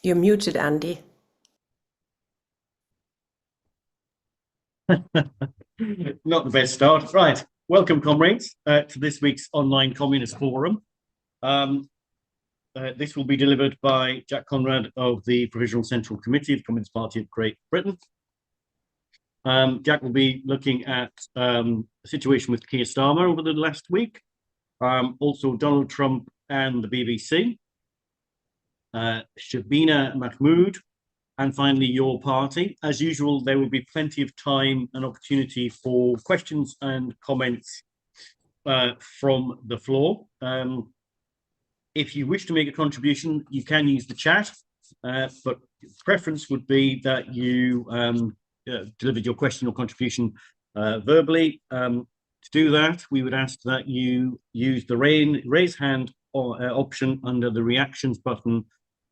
You're muted, Andy. Not the best start. Right. Welcome, comrades, to this week's online communist forum. This will be delivered by Jack Conrad of the Provisional Central Committee of the Communist Party of Great Britain. Jack will be looking at the situation with Keir Starmer over the last week, also Donald Trump and the BBC, Shabina Mahmood, and finally your party. As usual, there will be plenty of time and opportunity for questions and comments from the floor. If you wish to make a contribution, you can use the chat, but preference would be that you delivered your question or contribution verbally. To do that, we would ask that you use the raise hand option under the reactions button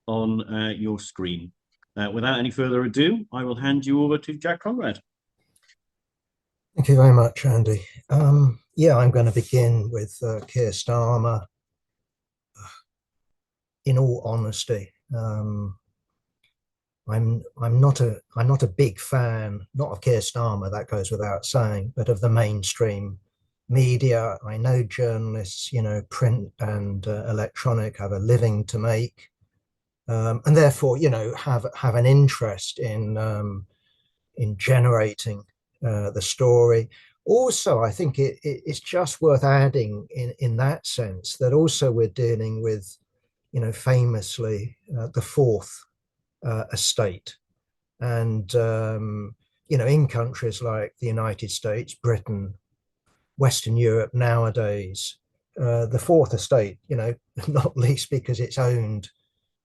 on your screen. Without any further ado, I will hand you over to Jack Conrad. Thank you very much, Andy. Yeah, I'm going to begin with Keir Starmer. In all honesty, I'm not a big fan, not of Keir Starmer, that goes without saying, but of the mainstream media. I know journalists, print and electronic, have a living to make, and therefore, have an interest in generating the story. Also, I think it's just worth adding in that sense that also we're dealing with, famously the fourth estate. And, in countries like the United States, Britain, Western Europe nowadays, the fourth estate, not least because it's owned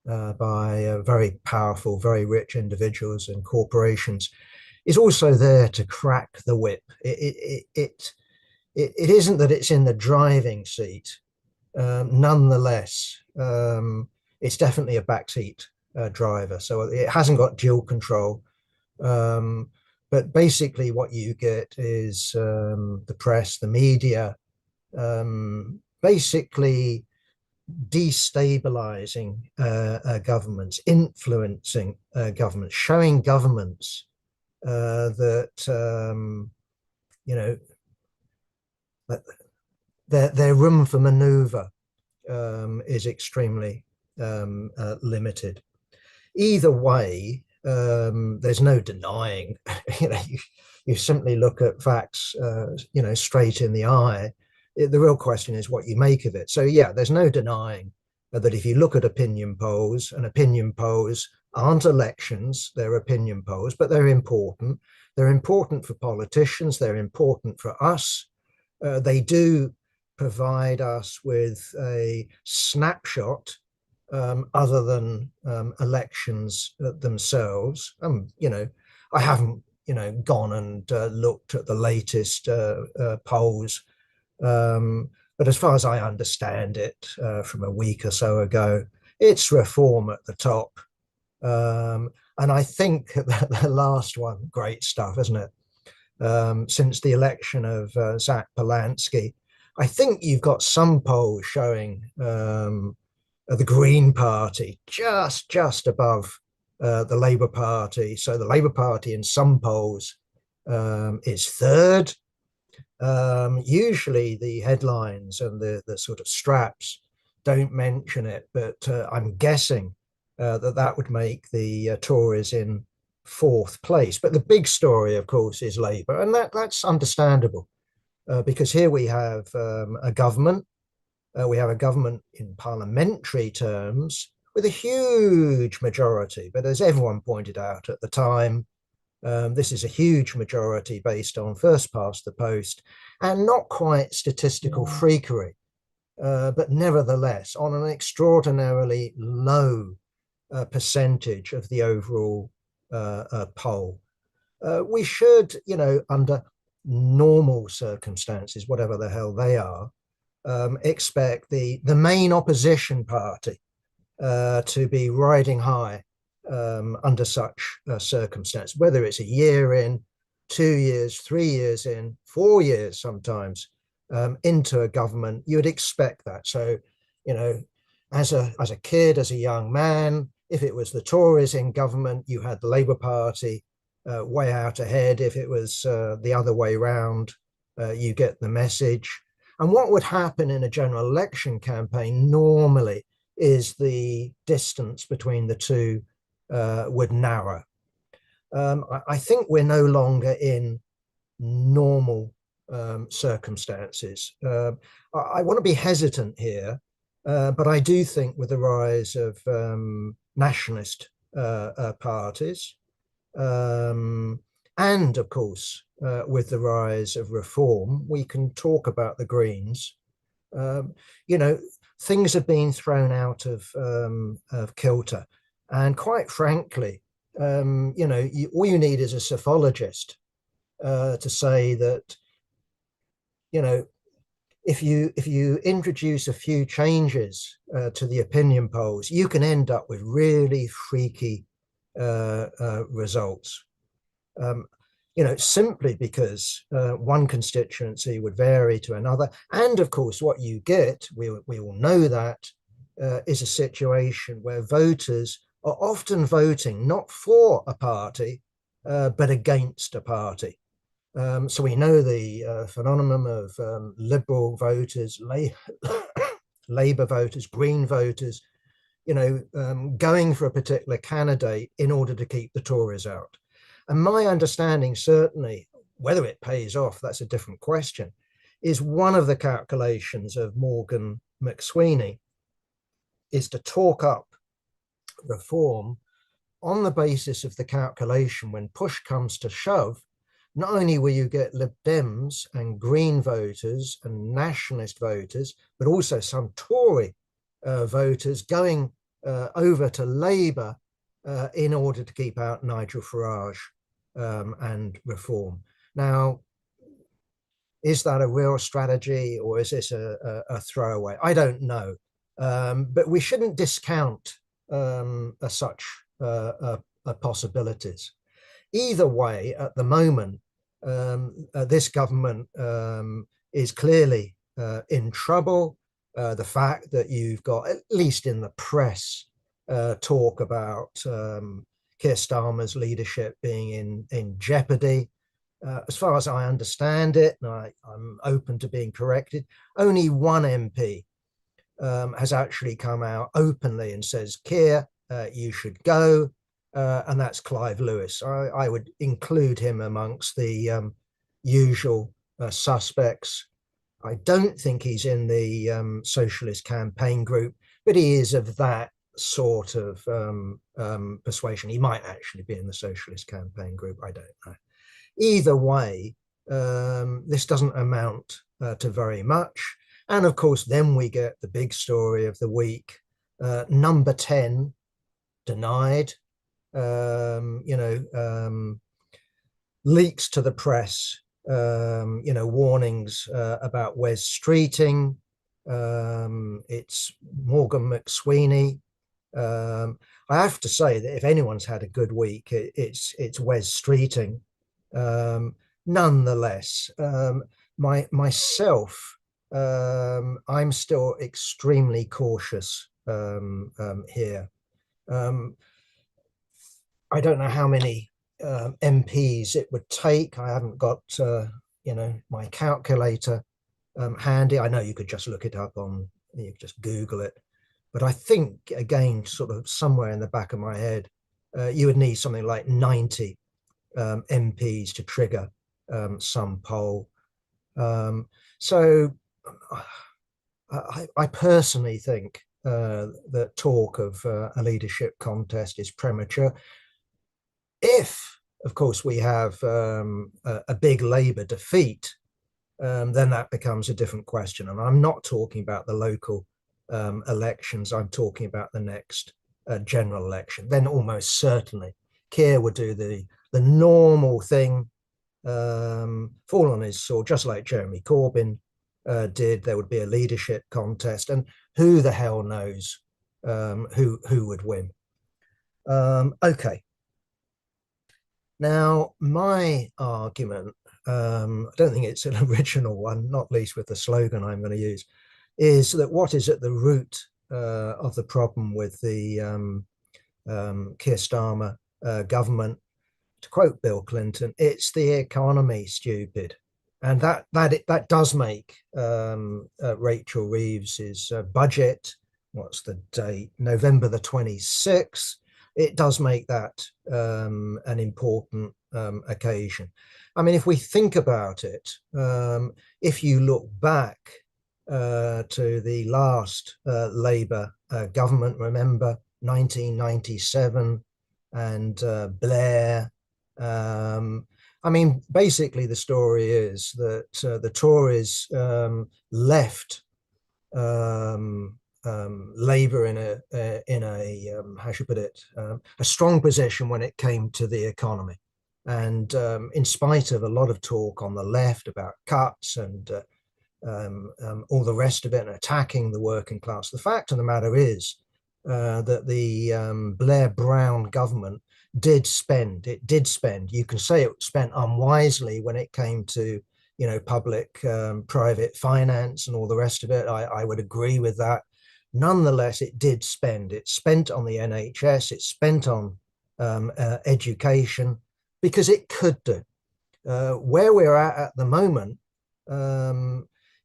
by very powerful, very rich individuals and corporations, is also there to crack the whip. It isn't that it's in the driving seat. Nonetheless, it's definitely a backseat driver. So it hasn't got dual control. But basically what you get is the press, the media, basically destabilizing governments, influencing governments, showing governments that their room for maneuver is extremely limited. Either way, there's no denying. You simply look at facts, straight in the eye. The real question is what you make of it. So yeah, there's no denying that if you look at opinion polls, and opinion polls aren't elections, they're opinion polls, but they're important. They're important for politicians. They're important for us. They do provide us with a snapshot other than elections themselves. I haven't, gone and looked at the latest polls. But as far as I understand it, from a week or so ago, it's reform at the top. And I think that the last one, great stuff, isn't it? Since the election of Zach Polanski, I think you've got some polls showing the Green Party just above the Labour Party. So the Labour Party in some polls is third. Usually the headlines and the sort of straps don't mention it, but I'm guessing that would make the Tories in fourth place. But the big story, of course, is Labour, and that's understandable because here we have a government. We have a government in parliamentary terms with a huge majority, but as everyone pointed out at the time, this is a huge majority based on first past the post and not quite statistical freakery, but nevertheless on an extraordinarily low percentage of the overall poll. We should, under normal circumstances, whatever the hell they are, expect the main opposition party to be riding high under such circumstance, whether it's a year in, 2 years, 3 years in, 4 years sometimes into a government, you would expect that. So, as a kid, as a young man, if it was the Tories in government, you had the Labour Party way out ahead. If it was the other way round, you get the message. And what would happen in a general election campaign normally is the distance between the two would narrow. I think we're no longer in normal circumstances. I want to be hesitant here, but I do think with the rise of nationalist parties, and of course, with the rise of reform, we can talk about the Greens. You know, things have been thrown out of kilter. And quite frankly, you know, all you need is a psephologist to say that, you know, if you introduce a few changes to the opinion polls, you can end up with really freaky results. You know, simply because one constituency would vary to another. And of course, what you get, we all know that, is a situation where voters are often voting not for a party, but against a party. So we know the phenomenon of liberal voters, Labour voters, Green voters, you know, going for a particular candidate in order to keep the Tories out. And my understanding, certainly, whether it pays off, that's a different question, is one of the calculations of Morgan McSweeney is to talk up reform on the basis of the calculation when push comes to shove. Not only will you get Lib Dems and Green voters and nationalist voters, but also some Tory voters going over to Labour in order to keep out Nigel Farage and reform. Now, is that a real strategy or is this a throwaway? I don't know. But we shouldn't discount such possibilities. Either way, at the moment, this government is clearly in trouble. The fact that you've got, at least in the press, talk about Keir Starmer's leadership being in jeopardy. As far as I understand it, and I'm open to being corrected, only one MP has actually come out openly and says, Keir, you should go. And that's Clive Lewis. I would include him amongst the usual suspects. I don't think he's in the Socialist Campaign Group, but he is of that sort of persuasion. He might actually be in the Socialist Campaign Group. I don't know. Either way, this doesn't amount to very much. And of course, then we get the big story of the week. Number 10 denied. You know, leaks to the press, you know, warnings about Wes Streeting. It's Morgan McSweeney. I have to say that if anyone's had a good week, it's Wes Streeting. Nonetheless, myself, I'm still extremely cautious here. I don't know how many MPs it would take. I haven't got, you know, my calculator handy. I know you could just look it up you could just Google it. But I think, again, sort of somewhere in the back of my head, you would need something like 90 MPs to trigger some poll. So I personally think that talk of a leadership contest is premature. If, of course, we have a big Labour defeat, then that becomes a different question. And I'm not talking about the local elections. I'm talking about the next general election. Then almost certainly Keir would do the normal thing, fall on his sword, just like Jeremy Corbyn did. There would be a leadership contest, and who the hell knows who would win. Okay. Now, my argument, I don't think it's an original one, not least with the slogan I'm going to use, is that what is at the root of the problem with the Keir Starmer government, to quote Bill Clinton, it's the economy, stupid. And that does make Rachel Reeves's budget, what's the date? November the 26th. It does make that an important occasion. I mean, if we think about it, if you look back to the last Labour government, remember 1997 and Blair. I mean, basically, the story is that the Tories left Labour in a how should I put it, a strong position when it came to the economy, and in spite of a lot of talk on the left about cuts and all the rest of it and attacking the working class, the fact of the matter is that the Blair Brown government did spend. It did spend. You can say it spent unwisely when it came to, you know, public private finance and all the rest of it. I would agree with that. Nonetheless, it did spend. It spent on the NHS. It spent on education because it could do. Where we're at the moment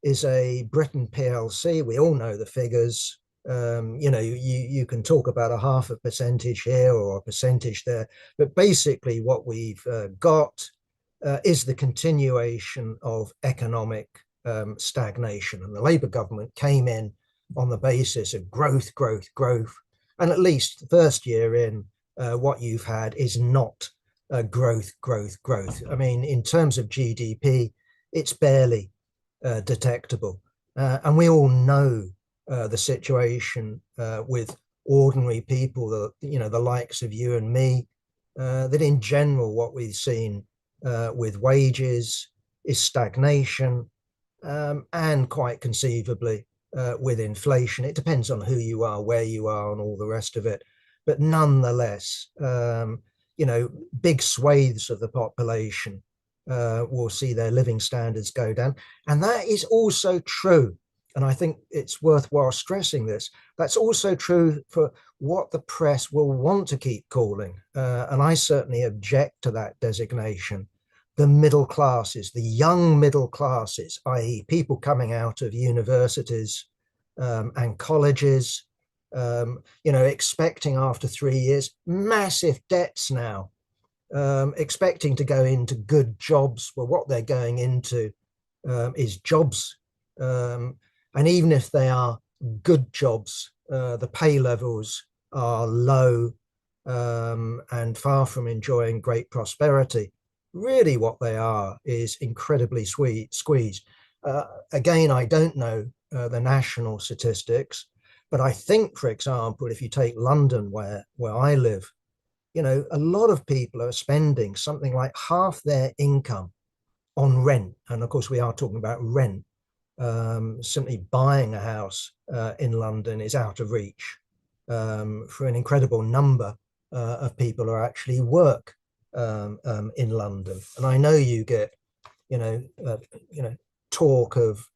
is a Britain PLC. We all know the figures. You know, you can talk about a 0.5% here or a percentage there, but basically what we've got is the continuation of economic stagnation. And the Labour government came in on the basis of growth, growth, growth. And at least the first year in, what you've had is not growth, growth, growth. I mean, in terms of GDP, it's barely detectable. And we all know the situation with ordinary people, the likes of you and me, that in general, what we've seen with wages is stagnation, and quite conceivably with inflation. It depends on who you are, where you are, and all the rest of it. But nonetheless, big swathes of the population will see their living standards go down. And that is also true. And I think it's worthwhile stressing this. That's also true for what the press will want to keep calling, and I certainly object to that designation, the middle classes, the young middle classes, i.e. people coming out of universities and colleges, expecting after 3 years, massive debts now, expecting to go into good jobs. Well, what they're going into is jobs. And even if they are good jobs, the pay levels are low and far from enjoying great prosperity. Really what they are is incredibly squeezed. Again, I don't know the national statistics, but I think, for example, if you take London, where I live, a lot of people are spending something like half their income on rent. And of course, we are talking about rent. Simply buying a house in London is out of reach for an incredible number of people who actually work in London. And I know you get, talk of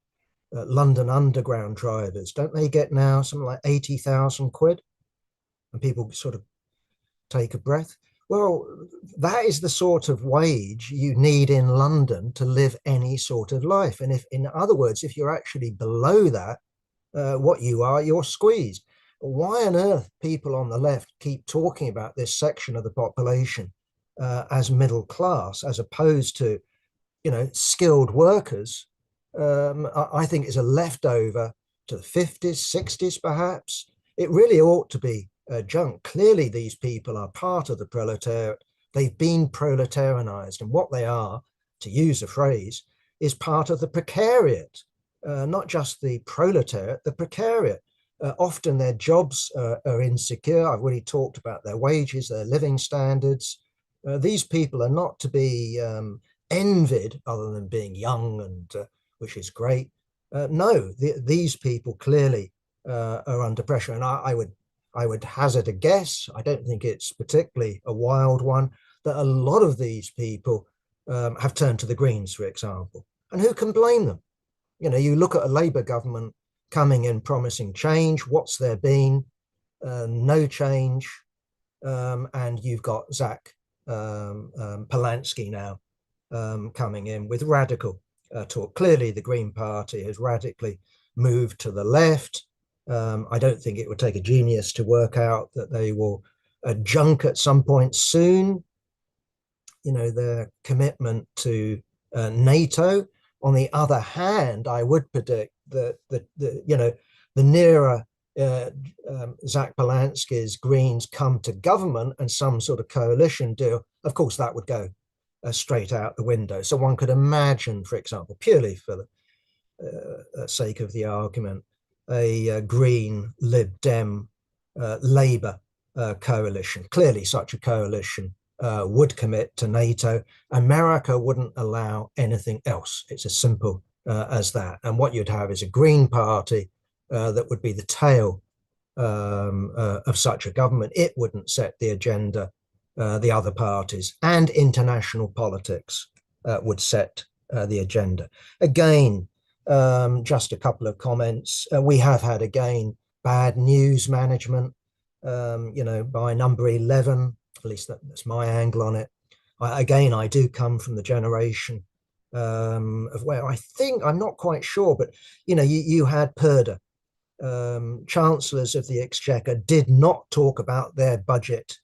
London Underground drivers. Don't they get now something like 80,000 quid? And people sort of take a breath. Well, that is the sort of wage you need in London to live any sort of life. And if, in other words, if you're actually below that, you're squeezed. Why on earth people on the left keep talking about this section of the population as middle class, as opposed to, skilled workers? I think is a leftover to the 50s, 60s, perhaps. It really ought to be junk. Clearly, these people are part of the proletariat. They've been proletarianized, and what they are, to use a phrase, is part of the precariat, not just the proletariat, the precariat. Often their jobs are insecure. I've already talked about their wages, their living standards. These people are not to be envied, other than being young, and which is great. No, these people clearly are under pressure, and I would hazard a guess, I don't think it's particularly a wild one, that a lot of these people have turned to the Greens, for example. And who can blame them? You look at a Labour government coming in promising change. What's there been? No change. and you've got Zach Polanski now coming in with radical talk. Clearly, the Green Party has radically moved to the left. I don't think it would take a genius to work out that they will junk at some point soon, their commitment to NATO. On the other hand, I would predict that the nearer Zach Polanski's Greens come to government and some sort of coalition deal, of course, that would go straight out the window. So one could imagine, for example, purely for the sake of the argument, a Green, Lib Dem, Labour coalition. Clearly, such a coalition would commit to NATO. America wouldn't allow anything else. It's as simple as that. And what you'd have is a Green Party that would be the tail of such a government. It wouldn't set the agenda. The other parties and international politics would set the agenda. Again, just a couple of comments. We have had, again, bad news management, by number 11, at least that's my angle on it. I do come from the generation of where I think, I'm not quite sure, but, you had Purda. Chancellors of the Exchequer did not talk about their budget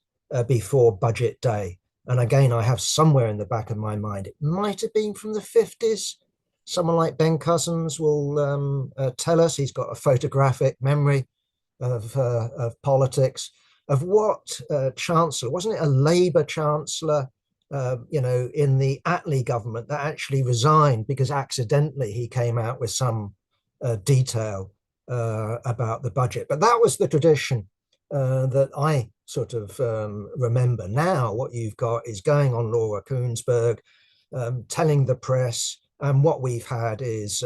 before budget day. And again, I have somewhere in the back of my mind, it might have been from the 50s. Someone like Ben Cousins will tell us, he's got a photographic memory of politics, of what chancellor, wasn't it a Labour chancellor, in the Attlee government that actually resigned because accidentally he came out with some detail about the budget. But that was the tradition that I sort of remember. Now what you've got is going on Laura Kuenssberg, telling the press, and what we've had is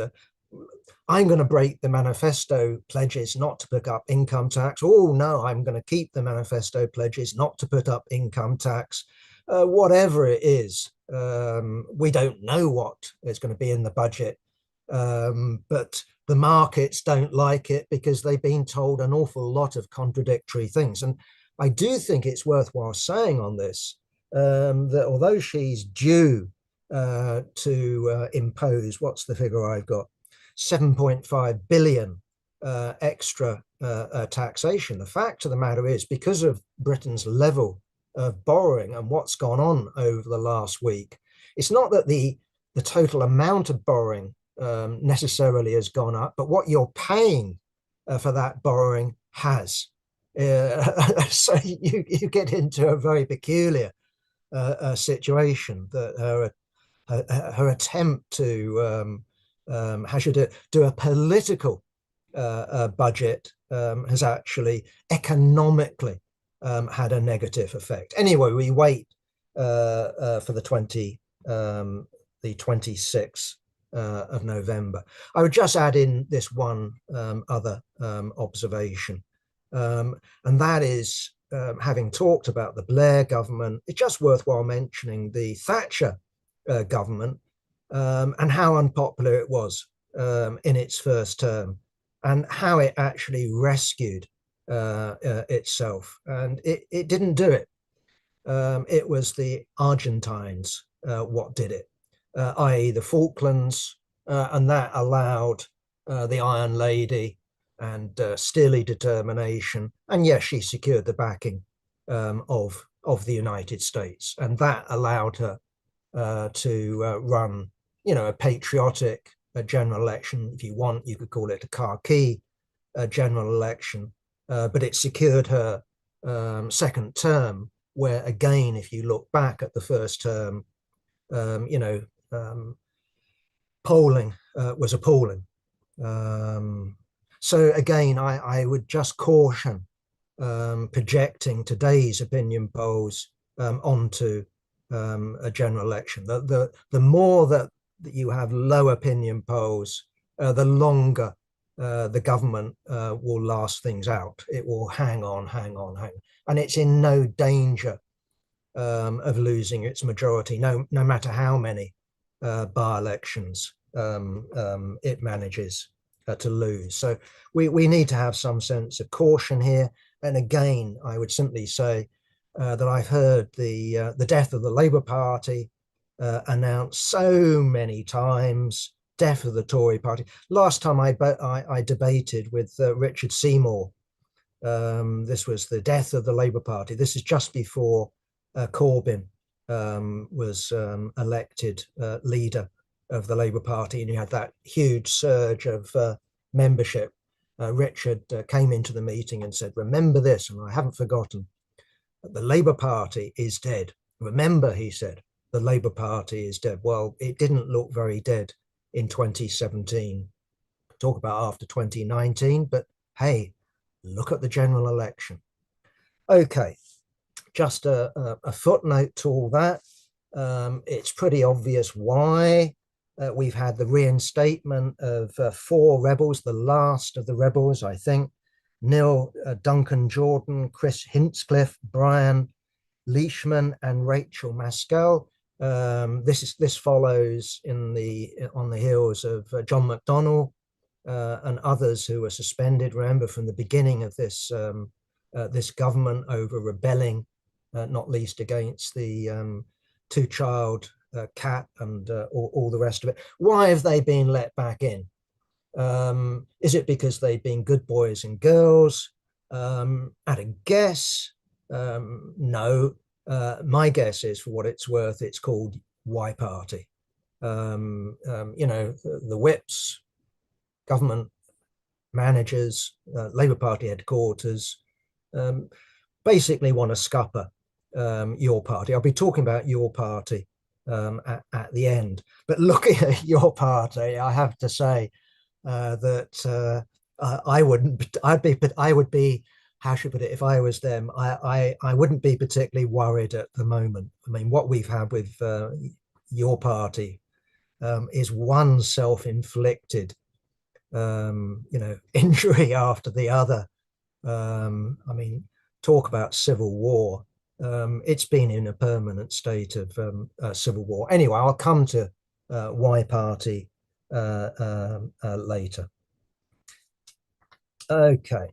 I'm going to break the manifesto pledges not to put up income tax. Oh no, I'm going to keep the manifesto pledges not to put up income tax. Whatever it is, we don't know what is going to be in the budget, but the markets don't like it because they've been told an awful lot of contradictory things. And I do think it's worthwhile saying on this that although she's due to impose, what's the figure I've got, 7.5 billion extra taxation, the fact of the matter is, because of Britain's level of borrowing and what's gone on over the last week, it's not that the total amount of borrowing necessarily has gone up, but what you're paying for that borrowing has. So you get into a very peculiar situation that her attempt to how should it do a political budget has actually economically had a negative effect. Anyway, we wait for the 26th of November. I would just add in this one other observation, and that is, having talked about the Blair government, it's just worthwhile mentioning the Thatcher government and how unpopular it was in its first term, and how it actually rescued itself. And it didn't do it. It was the Argentines what did it, i.e. the Falklands, and that allowed the Iron Lady and steely determination. And yes, she secured the backing of the United States, and that allowed her to run, a patriotic general election. If you want, you could call it a khaki general election, but it secured her second term, where again, if you look back at the first term, polling was appalling. So again, I would just caution projecting today's opinion polls onto a general election. The more that you have low opinion polls, the longer the government will last things out. It will hang on, and it's in no danger of losing its majority, no matter how many by-elections it manages to lose. So we need to have some sense of caution here. And again, I would simply say, that I've heard the death of the Labour Party announced so many times. Death of the Tory Party. Last time I debated with Richard Seymour, this was the death of the Labour Party. This is just before Corbyn was elected leader of the Labour Party, and you had that huge surge of membership. Richard came into the meeting and said, "Remember this," and I haven't forgotten. The Labour Party is dead. Remember, he said, the Labour Party is dead. Well, it didn't look very dead in 2017. Talk about after 2019, but hey, look at the general election. Okay, just a footnote to all that. It's pretty obvious why we've had the reinstatement of 4 rebels, the last of the rebels, I think. Neil Duncan Jordan, Chris Hinchcliffe, Brian Leishman, and Rachel Maskell. This follows on the heels of John McDonnell and others who were suspended. Remember, from the beginning of this government over rebelling, not least against the two-child cap and all the rest of it. Why have they been let back in? Is it because they've been good boys and girls? At a guess, no. My guess is, for what it's worth, it's called Y Party. The whips, government managers, Labour Party headquarters, basically want to scupper your party. I'll be talking about your party at the end. But looking at your party, I have to say that I would be, how should I put it, if I was them, I wouldn't be particularly worried at the moment. I mean, what we've had with your party is one self-inflicted, injury after the other. I mean, talk about civil war. It's been in a permanent state of civil war. Anyway, I'll come to Y Party later. Okay,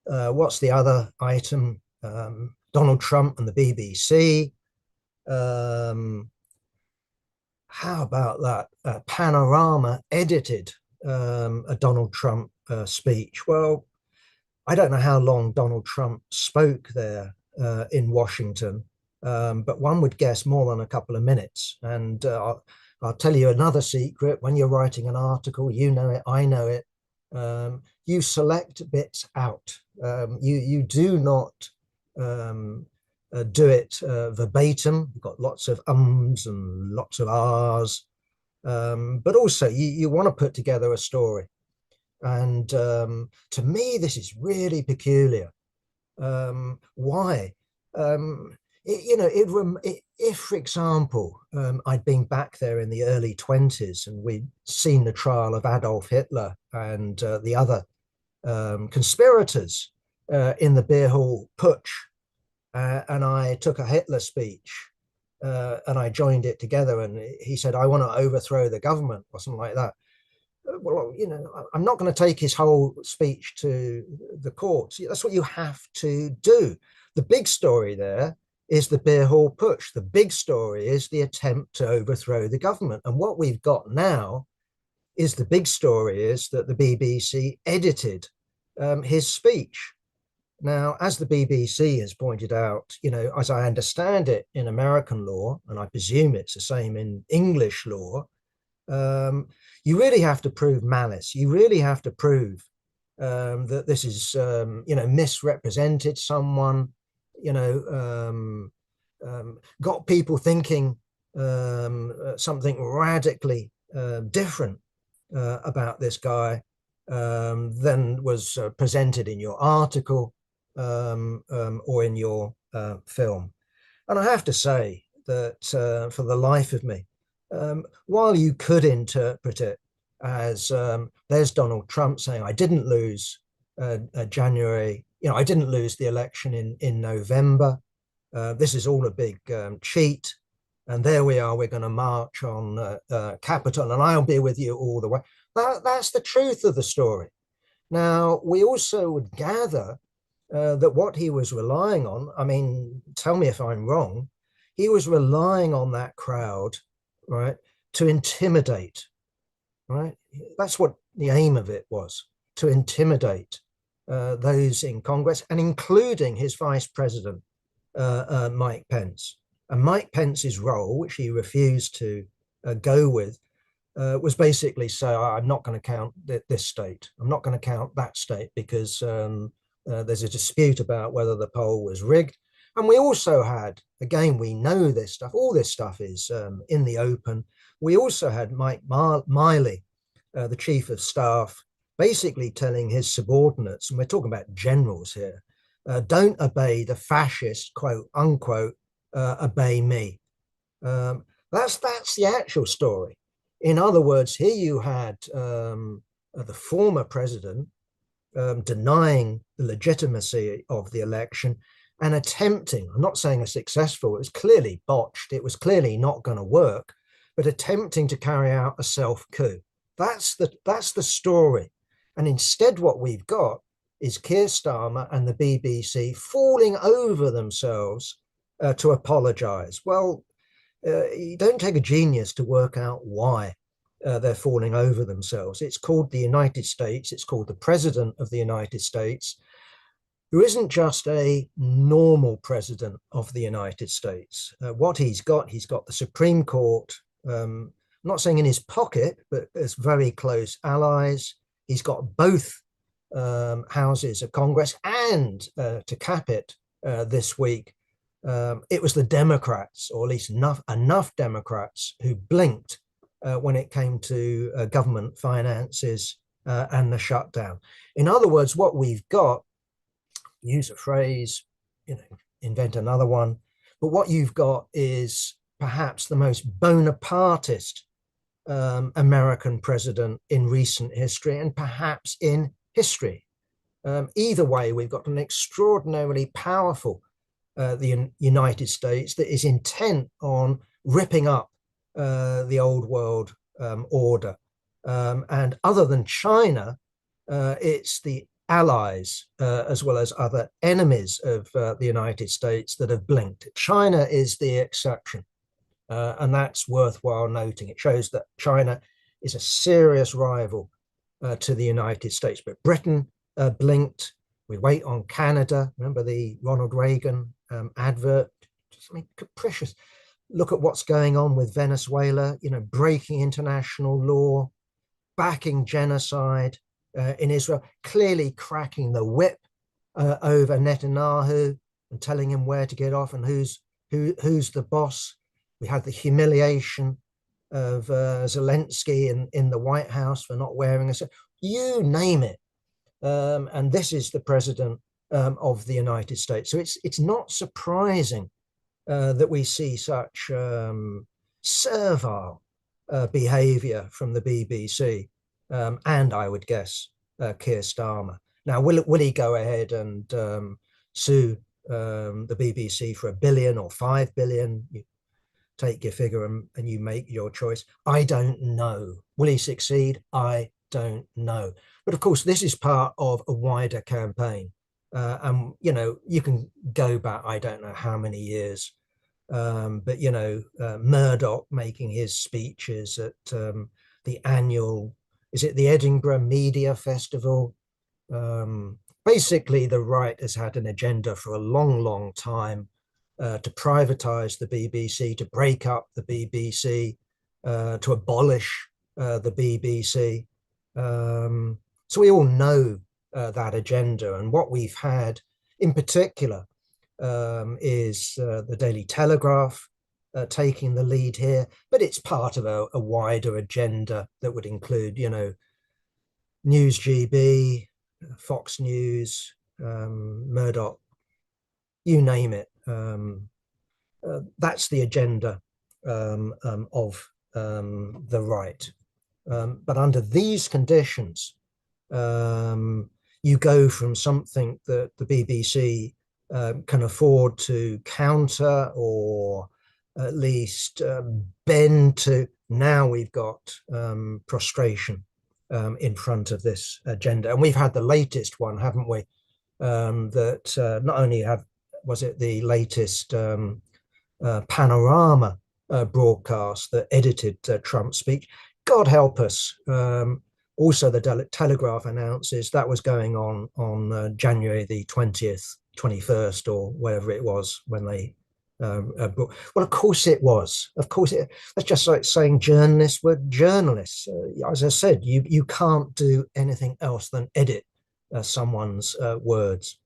what's the other item? Donald Trump and the BBC. How about that? Panorama edited a Donald Trump speech. Well, I don't know how long Donald Trump spoke there in Washington, but one would guess more than a couple of minutes. And I'll tell you another secret. When you're writing an article, you know it, I know it, you select bits out. You do not do it verbatim. You've got lots of ums and lots of ahs, but also you want to put together a story. And to me, this is really peculiar. Why? If, for example, I'd been back there in the early 20s and we'd seen the trial of Adolf Hitler and the other conspirators in the beer hall putsch, and I took a Hitler speech and I joined it together, and he said, "I want to overthrow the government," or something like that. Well, I'm not going to take his whole speech to the courts. That's what you have to do. The big story there is the beer hall putsch. The big story is the attempt to overthrow the government. And what we've got now is the big story is that the BBC edited his speech. Now, as the BBC has pointed out, as I understand it in American law, and I presume it's the same in English law, you really have to prove malice. You really have to prove that this is, misrepresented someone, got people thinking something radically different about this guy than was presented in your article or in your film. And I have to say that for the life of me, while you could interpret it as there's Donald Trump saying, I didn't lose January, I didn't lose the election in November. This is all a big cheat. And there we are, we're going to march on Capitol and I'll be with you all the way. That's the truth of the story. Now, we also would gather that what he was relying on, I mean, tell me if I'm wrong, he was relying on that crowd, right, to intimidate, right? That's what the aim of it was, to intimidate those in Congress, and including his vice president, Mike Pence. And Mike Pence's role, which he refused to go with, was basically say, I'm not going to count this state. I'm not going to count that state because there's a dispute about whether the poll was rigged. And we also had, again, we know this stuff, all this stuff is in the open. We also had Mike Miley, the chief of staff, basically telling his subordinates, and we're talking about generals here, don't obey the fascist, quote unquote, obey me. That's the actual story. In other words, here you had the former president denying the legitimacy of the election and attempting, I'm not saying a successful, it was clearly botched, it was clearly not going to work, but attempting to carry out a self-coup. That's the story. And instead what we've got is Keir Starmer and the BBC falling over themselves to apologize. Well, you don't take a genius to work out why they're falling over themselves. It's called the United States. It's called the President of the United States, who isn't just a normal president of the United States. What he's got the Supreme Court, I'm not saying in his pocket, but as very close allies. He's got both houses of Congress, and to cap it this week, it was the Democrats, or at least enough Democrats, who blinked when it came to government finances and the shutdown. In other words, what we've got, use a phrase, invent another one, but what you've got is perhaps the most Bonapartist American president in recent history, and perhaps in history. Either way, we've got an extraordinarily powerful the United States that is intent on ripping up the old world order. And other than China, it's the allies as well as other enemies of the United States that have blinked. China is the exception. And that's worthwhile noting. It shows that China is a serious rival to the United States. But Britain blinked. We wait on Canada. Remember the Ronald Reagan advert? Just, I mean, capricious. Look at what's going on with Venezuela, breaking international law, backing genocide in Israel, clearly cracking the whip over Netanyahu and telling him where to get off and who's the boss. We had the humiliation of Zelensky in the White House for not wearing a, you name it. And this is the president of the United States. So it's not surprising that we see such servile behavior from the BBC and, I would guess, Keir Starmer. Now, will he go ahead and sue the BBC for $1 billion or $5 billion? You take your figure and you make your choice. I don't know. Will he succeed? I don't know. But of course, this is part of a wider campaign. And, you can go back, I don't know how many years, but, Murdoch making his speeches at the annual, is it the Edinburgh Media Festival? Basically, the right has had an agenda for a long, long time to privatize the BBC, to break up the BBC, to abolish the BBC. So we all know that agenda. And what we've had in particular is the Daily Telegraph taking the lead here, but it's part of a wider agenda that would include, News GB, Fox News, Murdoch, you name it. That's the agenda of the right. But under these conditions, you go from something that the BBC can afford to counter or at least bend to. Now we've got prostration in front of this agenda. And we've had the latest one, haven't we? that not only was it the latest panorama broadcast that edited Trump's speech. God help us. Also, the Telegraph announces that was going on January the 20th, 21st, or whatever it was when they. Well, of course it was. Of course, that's just like saying journalists were journalists. As I said, you can't do anything else than edit someone's words.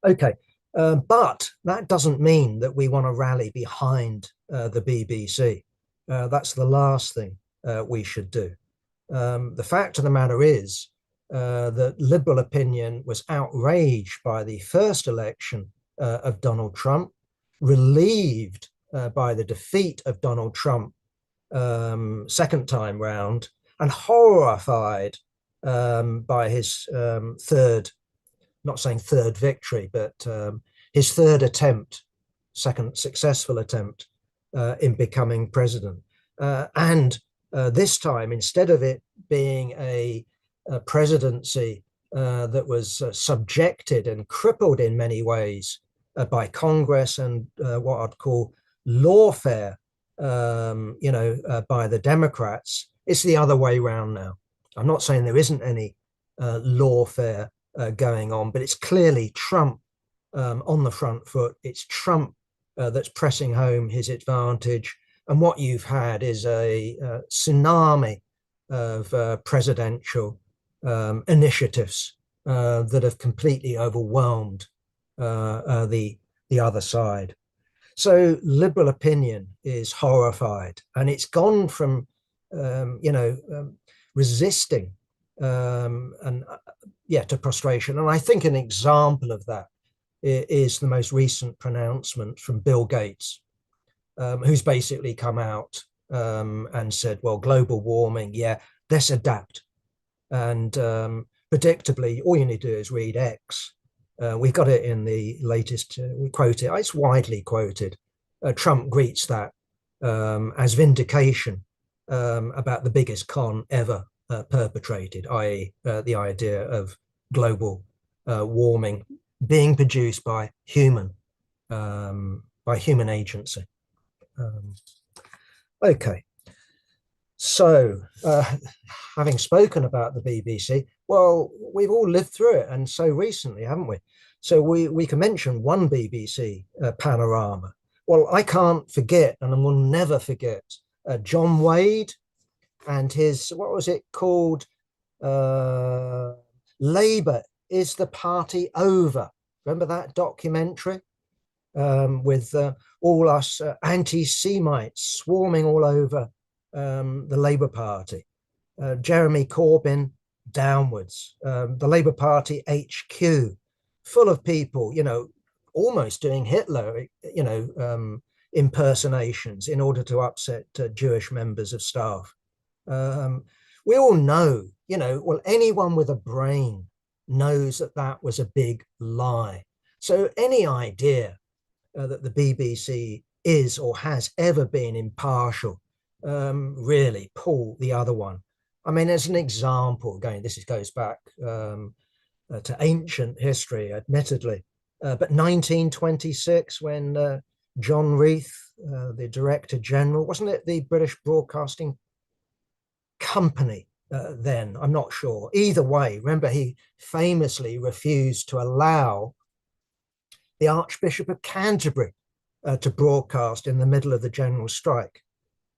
Okay, but that doesn't mean that we want to rally behind the BBC. That's the last thing we should do. The fact of the matter is that liberal opinion was outraged by the first election of Donald Trump, relieved by the defeat of Donald Trump second time round, and horrified by his third, not saying third victory, but his third attempt, second successful attempt in becoming president. And this time, instead of it being a presidency that was subjected and crippled in many ways by Congress and what I'd call lawfare, by the Democrats, it's the other way around now. I'm not saying there isn't any lawfare going on, but it's clearly Trump on the front foot. It's Trump that's pressing home his advantage. And what you've had is a tsunami of presidential initiatives that have completely overwhelmed the other side. So liberal opinion is horrified, and it's gone from resisting to prostration. And I think an example of that is the most recent pronouncement from Bill Gates, who's basically come out and said, well, global warming, yeah, let's adapt. And predictably, all you need to do is read X. We've got it in the latest, we quote it, it's widely quoted. Trump greets that as vindication about the biggest con ever perpetrated, i.e. The idea of global warming being produced by human agency. Okay, so having spoken about the BBC, well, we've all lived through it, and so recently, haven't we? So we can mention one BBC panorama. Well, I can't forget, and I will never forget, John Wade and his, what was it called? Labour, is the party over? Remember that documentary with all us anti-Semites swarming all over the Labour Party? Jeremy Corbyn downwards, the Labour Party HQ full of people, almost doing Hitler, impersonations in order to upset Jewish members of staff. We all know, well, anyone with a brain knows that that was a big lie. So any idea that the BBC is or has ever been impartial, really pull the other one. I mean, as an example, again, this goes back to ancient history, admittedly, but 1926, when John Reith, the Director General, wasn't it the British Broadcasting Company then? I'm not sure. Either way, remember, he famously refused to allow the Archbishop of Canterbury to broadcast in the middle of the general strike.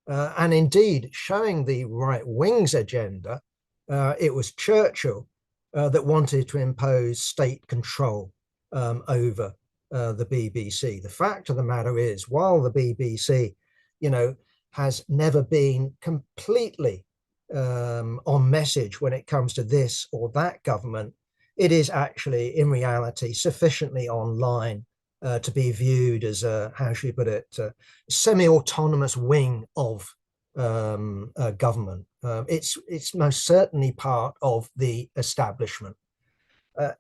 And indeed, showing the right wing's agenda, it was Churchill that wanted to impose state control over the BBC. The fact of the matter is, while the BBC, has never been completely on message when it comes to this or that government, it is actually, in reality, sufficiently online to be viewed as a, how should we put it, semi-autonomous wing of government. It's most certainly part of the establishment.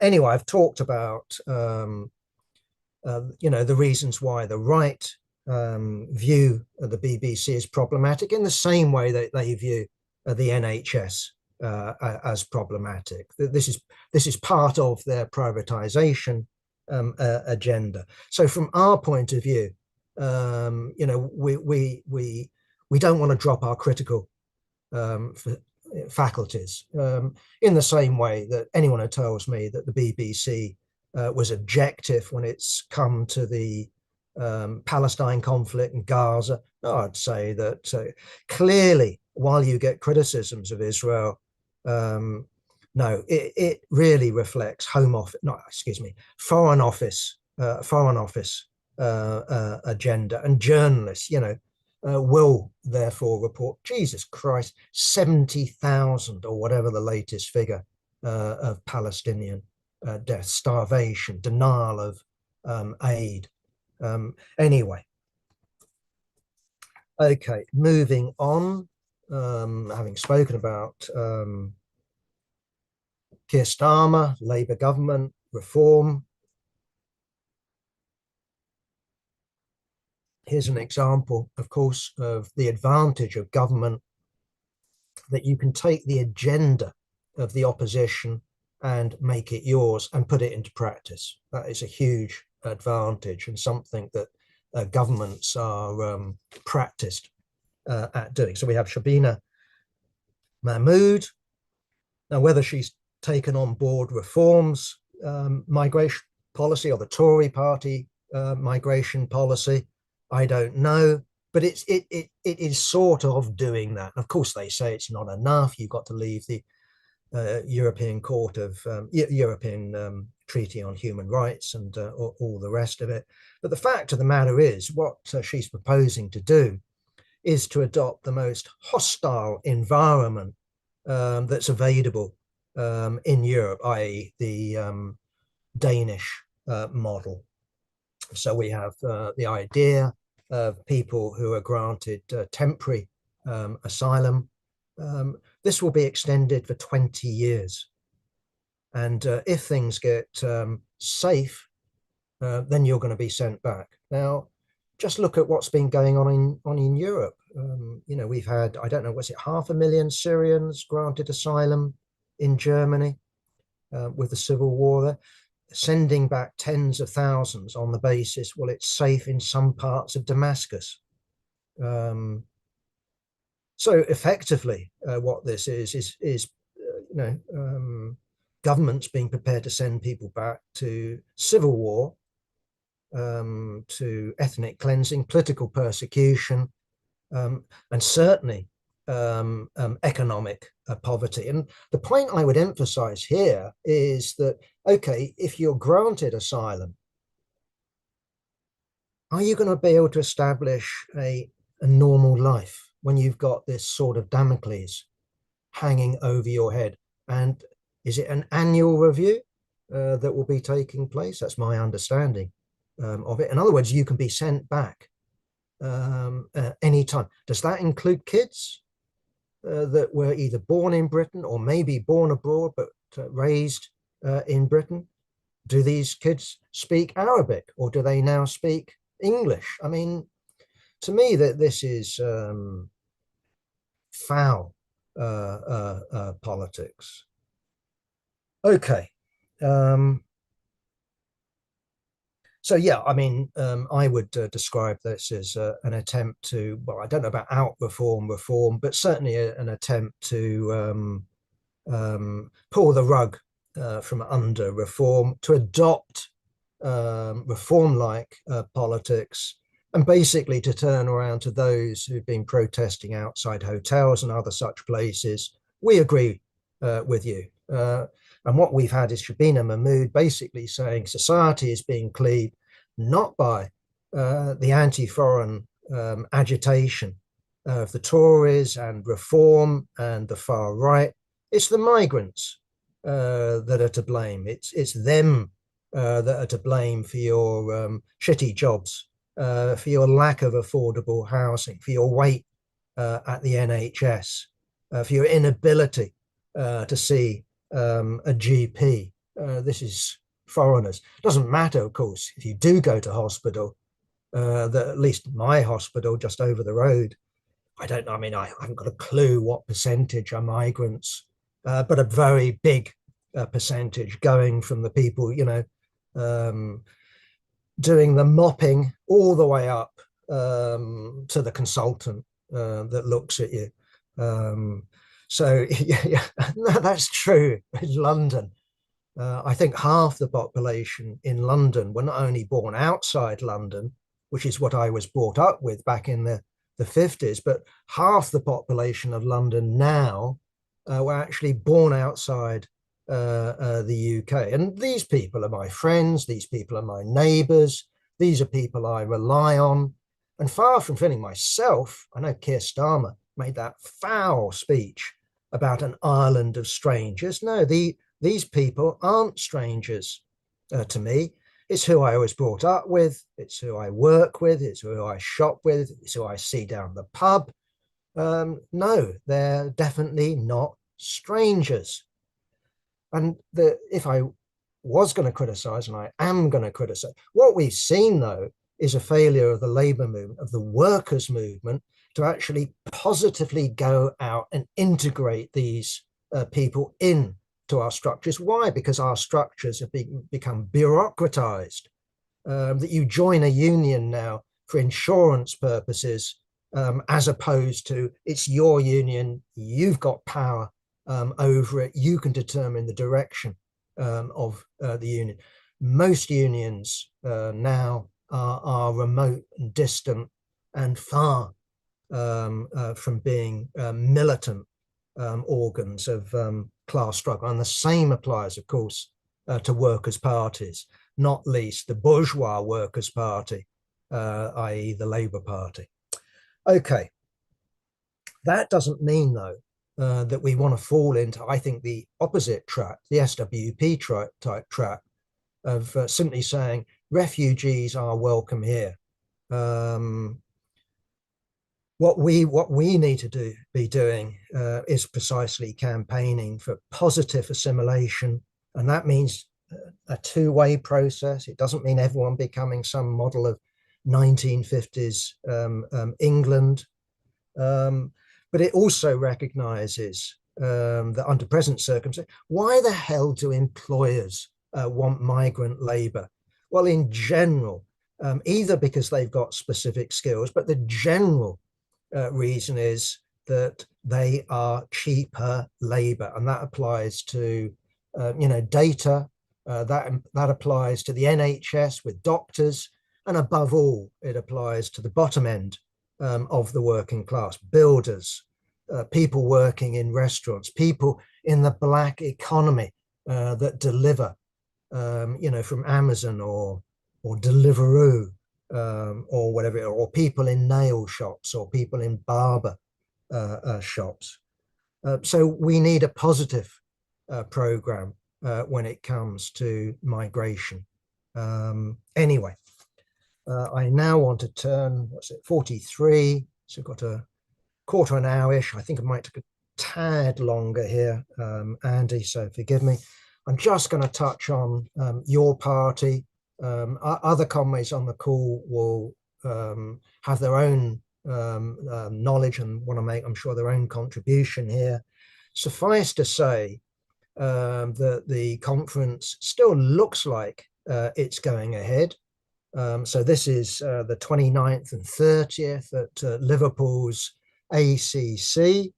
Anyway, I've talked about the reasons why the right view of the BBC is problematic in the same way that they view the NHS as problematic. This is part of their privatization agenda. So from our point of view, we don't want to drop our critical faculties in the same way that anyone who tells me that the BBC was objective when it's come to the Palestine conflict in Gaza. No, I'd say that clearly, while you get criticisms of Israel, no, it really reflects foreign office agenda, and journalists, will therefore report, Jesus Christ, 70,000 or whatever the latest figure of Palestinian death, starvation, denial of aid. Anyway, okay, moving on. Having spoken about Keir Starmer, Labour government reform, here's an example, of course, of the advantage of government, that you can take the agenda of the opposition and make it yours and put it into practice. That is a huge advantage, and something that governments are practiced at doing. So we have Shabina Mahmood. Now, whether she's taken on board reforms, migration policy, or the Tory party migration policy, I don't know, but it is sort of doing that. Of course, they say it's not enough. You've got to leave the European Court of European Treaty on Human Rights and all the rest of it. But the fact of the matter is, what she's proposing to do is to adopt the most hostile environment that's available in Europe, i.e. the Danish model. So we have the idea of people who are granted temporary asylum. This will be extended for 20 years. And if things get safe, then you're going to be sent back. Now, just look at what's been going on in Europe. We've had, I don't know, was it 500,000 Syrians granted asylum in Germany with the civil war there, sending back tens of thousands on the basis, well, it's safe in some parts of Damascus. So effectively, what this is governments being prepared to send people back to civil war, to ethnic cleansing, political persecution, and certainly economic poverty. And the point I would emphasize here is that, okay, if you're granted asylum, are you going to be able to establish a normal life when you've got this sort of Damocles hanging over your head? And is it an annual review that will be taking place? That's my understanding of it. In other words, you can be sent back anytime. Does that include kids that were either born in Britain or maybe born abroad but raised in Britain? Do these kids speak Arabic, or do they now speak English? I mean, to me, that this is foul politics. Okay. So yeah, I mean, I would describe this as an attempt to, well, I don't know about out-reform, but certainly an attempt to pull the rug from under reform, to adopt reform-like politics, and basically to turn around to those who've been protesting outside hotels and other such places. We agree with you. And what we've had is Shabina Mahmood basically saying society is being cleaved not by the anti-foreign agitation of the Tories and reform and the far right. It's the migrants that are to blame. It's them that are to blame for your shitty jobs, for your lack of affordable housing, for your wait at the NHS, for your inability to see a GP. This is foreigners. It doesn't matter, of course, if you do go to hospital, that at least my hospital just over the road, I don't know, I mean, I haven't got a clue what percentage are migrants but a very big percentage going from the people, um, doing the mopping all the way up to the consultant that looks at you. So yeah, that's true in London. I think half the population in London were not only born outside London, which is what I was brought up with back in the 50s, but half the population of London now were actually born outside the UK. And these people are my friends, these people are my neighbours, these are people I rely on. And far from feeling myself, I know Keir Starmer made that foul speech about an island of strangers. No, these people aren't strangers to me. It's who I was brought up with. It's who I work with. It's who I shop with. It's who I see down the pub. No, they're definitely not strangers. And if I was going to criticize, and I am going to criticize, what we've seen, though, is a failure of the labor movement, of the workers' movement, to actually positively go out and integrate these people in to our structures. Why? Because our structures have become bureaucratized. That you join a union now for insurance purposes, as opposed to it's your union, you've got power over it, you can determine the direction of the union. Most unions now are remote and distant and far from being militant organs of class struggle. And the same applies, of course, to workers' parties, not least the bourgeois workers' party, i.e. the Labour Party. Okay, that doesn't mean, though, that we want to fall into, I think, the opposite trap, the SWP type trap of simply saying refugees are welcome here. What we need to be doing is precisely campaigning for positive assimilation, and that means a two-way process. It doesn't mean everyone becoming some model of 1950s England, but it also recognizes that under present circumstances, why the hell do employers want migrant labor? Well, in general, either because they've got specific skills, but the general reason is that they are cheaper labor, and that applies to data. That applies to the NHS with doctors, and above all, it applies to the bottom end of the working class, builders, people working in restaurants, people in the black economy that deliver, from Amazon or Deliveroo, or whatever, or people in nail shops or people in barber shops. So we need a positive program when it comes to migration. Anyway, I now want to turn, 43? So I've got a quarter an hour-ish. I think I might take a tad longer here, Andy, so forgive me. I'm just going to touch on your party. Other comrades on the call will have their own knowledge and want to make, I'm sure, their own contribution here. Suffice to say that the conference still looks like it's going ahead. So this is the 29th and 30th at Liverpool's ACC.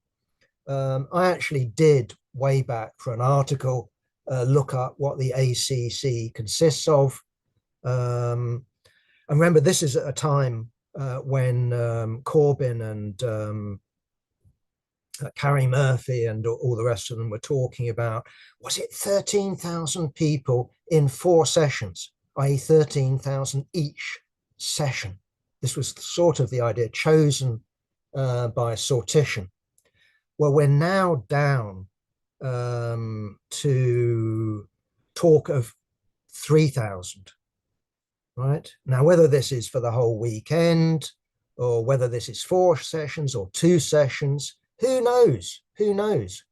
I actually did, way back for an article, look up what the ACC consists of. And remember, this is at a time when Corbyn and Carrie Murphy and all the rest of them were talking about, was it 13,000 people in 4 sessions, i.e. 13,000 each session. This was sort of the idea chosen by a sortition. Well, we're now down to talk of 3,000. Right now, whether this is for the whole weekend or whether this is 4 sessions or 2 sessions, who knows? Who knows?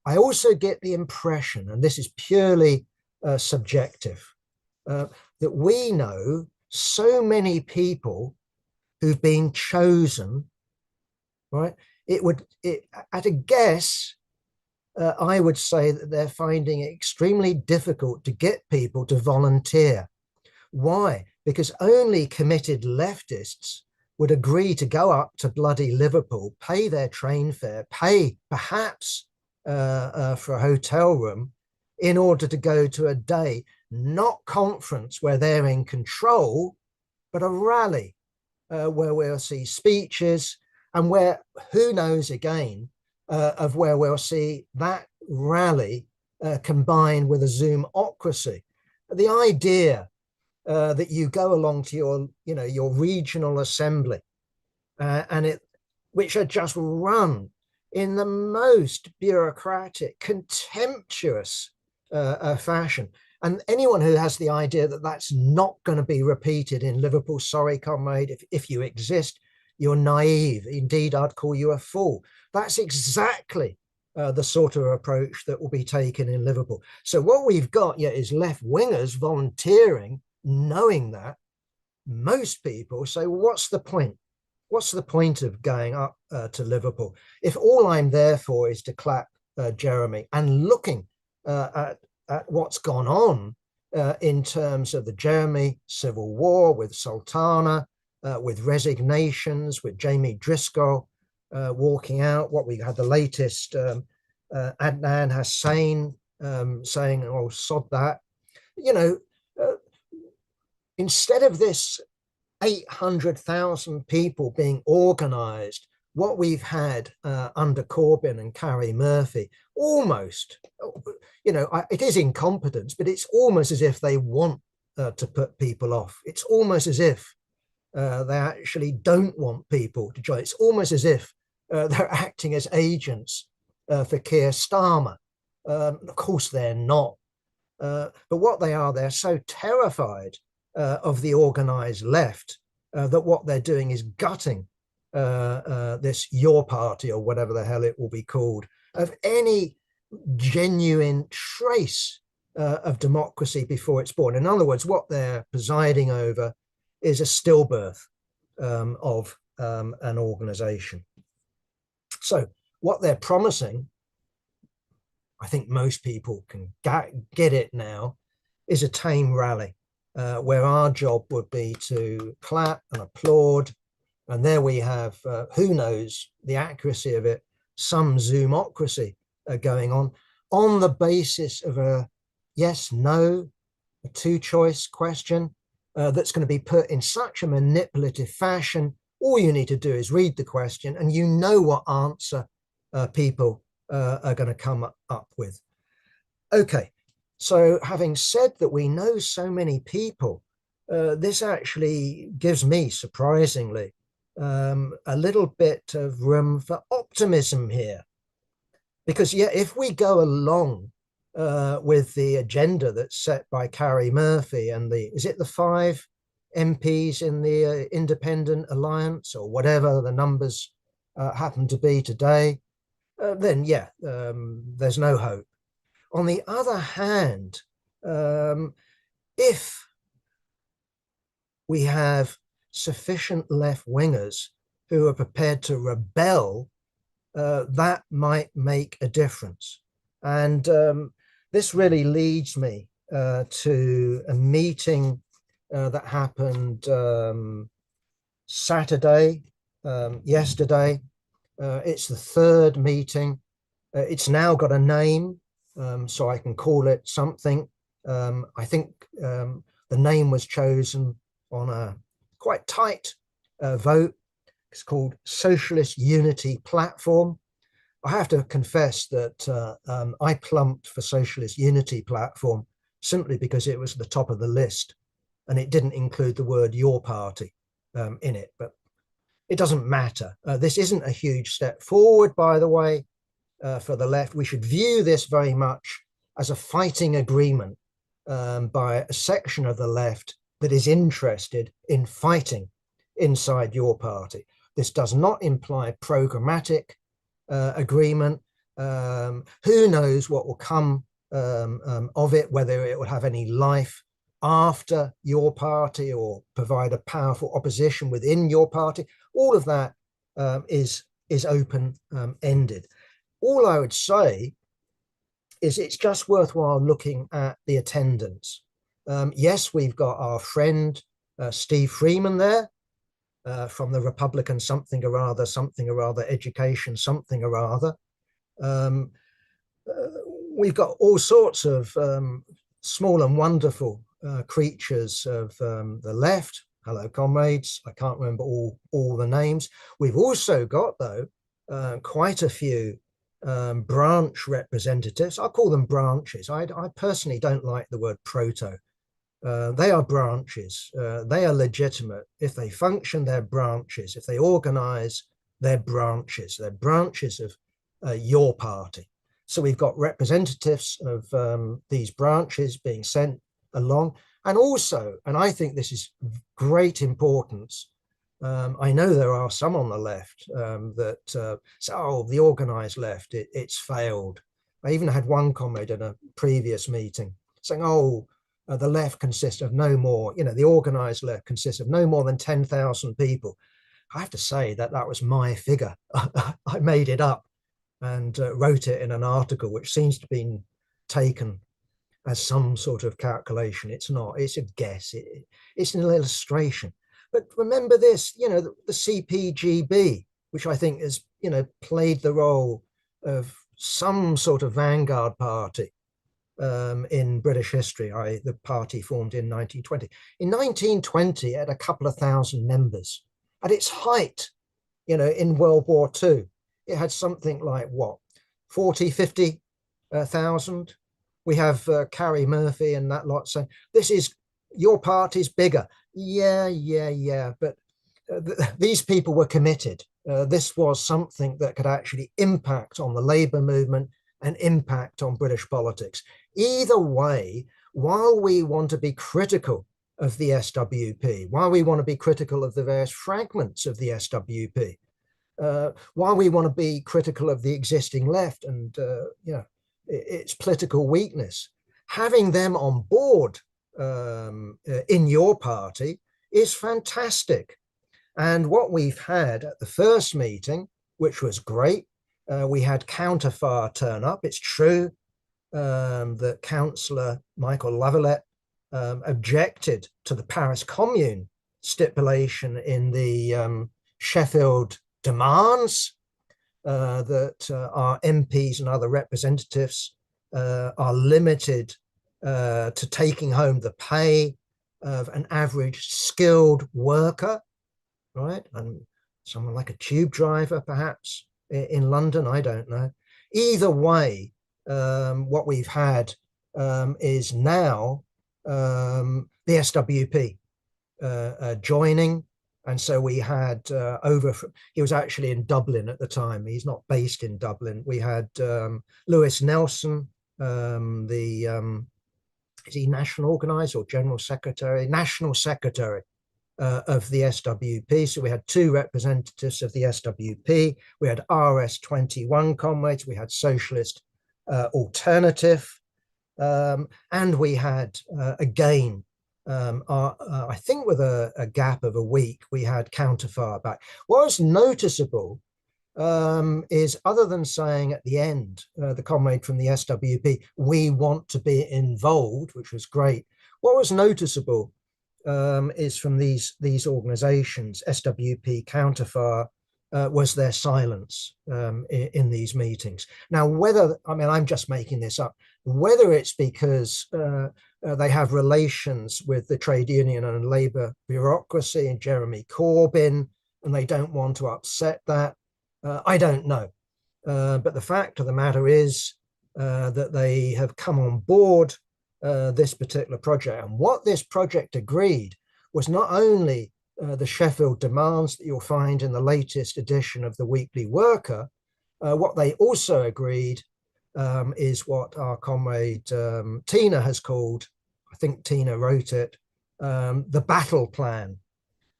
I also get the impression, and this is purely subjective, that we know so many people who've been chosen, right? At a guess, I would say that they're finding it extremely difficult to get people to volunteer. Why? Because only committed leftists would agree to go up to bloody Liverpool, pay their train fare, pay perhaps for a hotel room in order to go to a day, not conference where they're in control, but a rally where we'll see speeches and where, who knows again, of where we'll see that rally combined with a Zoomocracy. The idea that you go along to your regional assembly and it, which are just run in the most bureaucratic, contemptuous fashion. And anyone who has the idea that that's not going to be repeated in Liverpool, sorry, comrade, if you exist, you're naive. Indeed, I'd call you a fool. That's exactly the sort of approach that will be taken in Liverpool. So what we've got is left-wingers volunteering, knowing that. Most people say, what's the point? What's the point of going up to Liverpool if all I'm there for is to clap Jeremy? And looking at what's gone on in terms of the Jeremy civil war with Sultana, with resignations, with Jamie Driscoll walking out, what we had the latest Adnan Hussein saying, oh, sod that. Instead of this 800,000 people being organized, what we've had under Corbyn and Carrie Murphy, almost, it is incompetence, but it's almost as if they want to put people off. It's almost as if they actually don't want people to join. It's almost as if they're acting as agents for Keir Starmer. Of course, they're not. But what they are, they're so terrified of the organized left that what they're doing is gutting this Your Party, or whatever the hell it will be called, of any genuine trace of democracy before it's born. In other words, what they're presiding over is a stillbirth of an organization. So what they're promising, I think most people can get it now, is a tame rally where our job would be to clap and applaud. And there we have, who knows the accuracy of it, some Zoomocracy going on the basis of a yes, no, a two-choice question that's going to be put in such a manipulative fashion. All you need to do is read the question and you know what answer people are going to come up with. Okay, so having said that we know so many people, this actually gives me, surprisingly, a little bit of room for optimism here. Because, yeah, if we go along with the agenda that's set by Carrie Murphy and is it the 5 MPs in the Independent Alliance, or whatever the numbers happen to be today, then, yeah, there's no hope. On the other hand, if we have sufficient left-wingers who are prepared to rebel, that might make a difference. And this really leads me to a meeting that happened Saturday, yesterday. It's the 3rd meeting. It's now got a name, so I can call it something. I think the name was chosen on a quite tight vote. It's called Socialist Unity Platform. I have to confess that I plumped for Socialist Unity Platform simply because it was at the top of the list and it didn't include the word Your Party in it, but it doesn't matter. This isn't a huge step forward, by the way, for the left. We should view this very much as a fighting agreement by a section of the left that is interested in fighting inside Your Party. This does not imply programmatic agreement. Who knows what will come of it, whether it will have any life after Your Party or provide a powerful opposition within Your Party. All of that is open-ended. All I would say is it's just worthwhile looking at the attendance. Yes, we've got our friend Steve Freeman there from the Republican something or other, education something or other. We've got all sorts of small and wonderful creatures of the left. Hello, comrades. I can't remember all the names. We've also got, though, quite a few branch representatives. I call them branches. I personally don't like the word proto. They are branches. They are legitimate. If they function, they're branches. If they organize, they're branches. They're branches of your party. So we've got representatives of these branches being sent along. And also, and I think this is great importance, I know there are some on the left that say, oh, the organized left, it's failed. I even had one comrade in a previous meeting saying, oh, the left consists of no more, the organized left consists of no more than 10,000 people. I have to say that was my figure. I made it up and wrote it in an article, which seems to have been taken as some sort of calculation. It's not, it's a guess. It's an illustration. But remember this, the CPGB, which I think has, played the role of some sort of vanguard party in British history. The party formed in 1920. In 1920, it had a couple of thousand members. At its height, in World War II, it had something like what, 40, 50,000. We have Carrie Murphy and that lot saying, this is, your party's bigger. Yeah. But these people were committed. This was something that could actually impact on the Labour movement and impact on British politics. Either way, while we want to be critical of the SWP, while we want to be critical of the various fragments of the SWP, while we want to be critical of the existing left and its political weakness, having them on board in your party is fantastic. And what we've had at the first meeting, which was great, we had Counterfire turn up. It's true that Councillor Michael Lavalette objected to the Paris Commune stipulation in the Sheffield demands that our MPs and other representatives are limited to taking home the pay of an average skilled worker, right? And someone like a tube driver, perhaps, in London, I don't know. Either way, what we've had is now the SWP joining. And so we had he was actually in Dublin at the time. He's not based in Dublin. We had Lewis Nelson, is he national organizer or general secretary? National secretary of the SWP. So we had two representatives of the SWP. We had RS21 comrades. We had Socialist Alternative. And we had, again, I think with a gap of a week, we had Counterfire back. What was noticeable is, other than saying at the end, the comrade from the SWP, we want to be involved, which was great. What was noticeable is from these organizations, SWP, Counterfire, was their silence in these meetings. Now, I'm just making this up, whether it's because they have relations with the trade union and Labour bureaucracy and Jeremy Corbyn, and they don't want to upset that, I don't know. But the fact of the matter is that they have come on board this particular project. And what this project agreed was not only the Sheffield demands that you'll find in the latest edition of the Weekly Worker, what they also agreed is what our comrade Tina has called, I think Tina wrote it, the battle plan.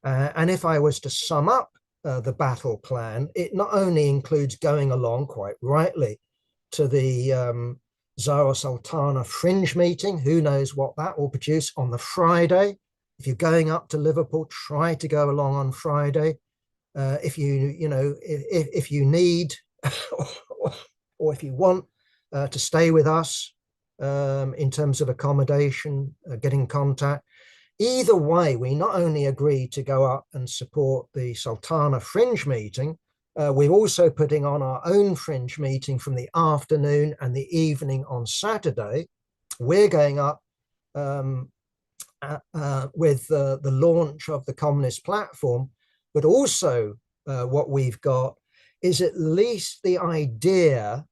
And if I was to sum up the battle plan, it not only includes going along, quite rightly, to the Zara Sultana fringe meeting. Who knows what that will produce on the Friday. If you're going up to Liverpool, try to go along on Friday. If you need or if you want to stay with us in terms of accommodation, getting contact. Either way, we not only agreed to go up and support the Sultana fringe meeting, we're also putting on our own fringe meeting from the afternoon and the evening on Saturday. We're going up with the launch of the communist platform, but also what we've got is at least the idea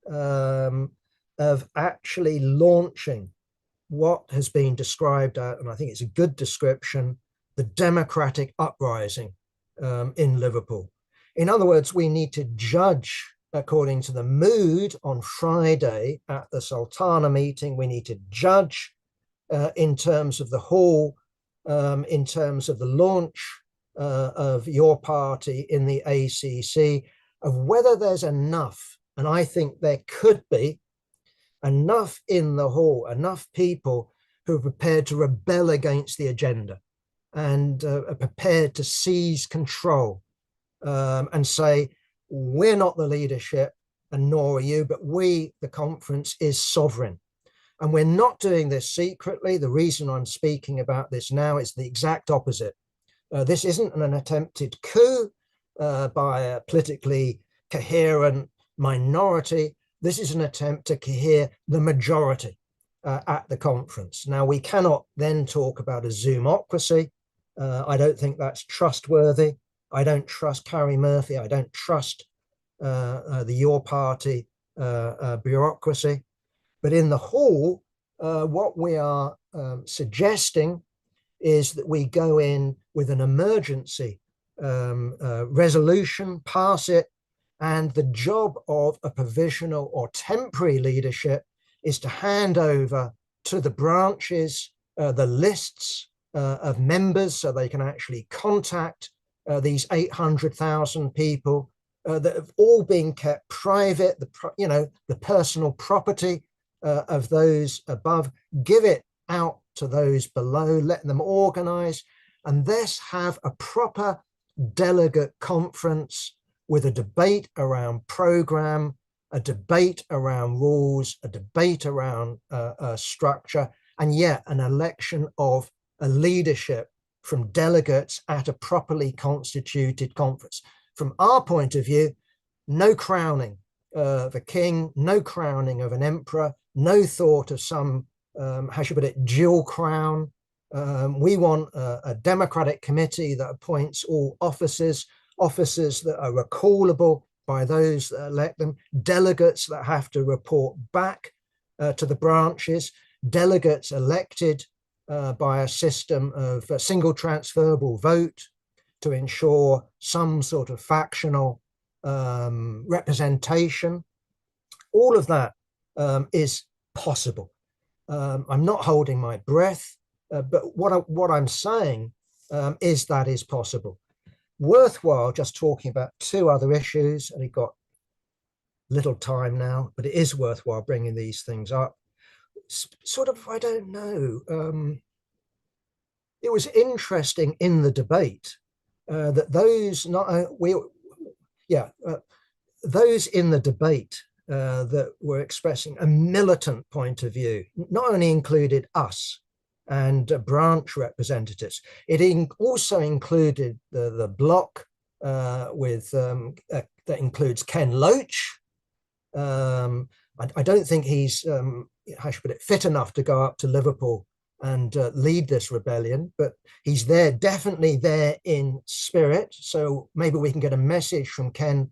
of actually launching what has been described, and I think it's a good description, the democratic uprising in Liverpool. In other words, we need to judge according to the mood on Friday at the Sultana meeting. We need to judge in terms of the hall, in terms of the launch of your party in the ACC, of whether there's enough, and I think there could be enough in the hall, enough people who are prepared to rebel against the agenda and are prepared to seize control and say, we're not the leadership and nor are you, but we, the conference, is sovereign. And we're not doing this secretly. The reason I'm speaking about this now is the exact opposite. This isn't an attempted coup by a politically coherent minority. This is an attempt to cohere the majority at the conference. Now, we cannot then talk about a Zoomocracy. I don't think that's trustworthy. I don't trust Carrie Murphy. I don't trust the Your Party bureaucracy. But in the hall, what we are suggesting is that we go in with an emergency resolution, pass it, and the job of a provisional or temporary leadership is to hand over to the branches the lists of members so they can actually contact these 800,000 people that have all been kept private, the personal property of those above, give it out to those below, let them organize, and thus have a proper delegate conference with a debate around program, a debate around rules, a debate around structure, and yet an election of a leadership from delegates at a properly constituted conference. From our point of view, no crowning of a king, no crowning of an emperor, no thought of some, how should I put it, dual crown. We want a democratic committee that appoints all officers that are recallable by those that elect them, delegates that have to report back to the branches, delegates elected by a system of a single transferable vote to ensure some sort of factional representation. All of that is possible. I'm not holding my breath, but what I'm saying is that is possible. Worthwhile just talking about two other issues, and we've got little time now, but it is worthwhile bringing these things up. Sort of, I don't know. It was interesting in the debate that those those in the debate that were expressing a militant point of view not only included us and branch representatives, it also included the bloc with that includes Ken Loach. I don't think he's how should I put it, fit enough to go up to Liverpool and lead this rebellion, but he's there, definitely there in spirit. So maybe we can get a message from Ken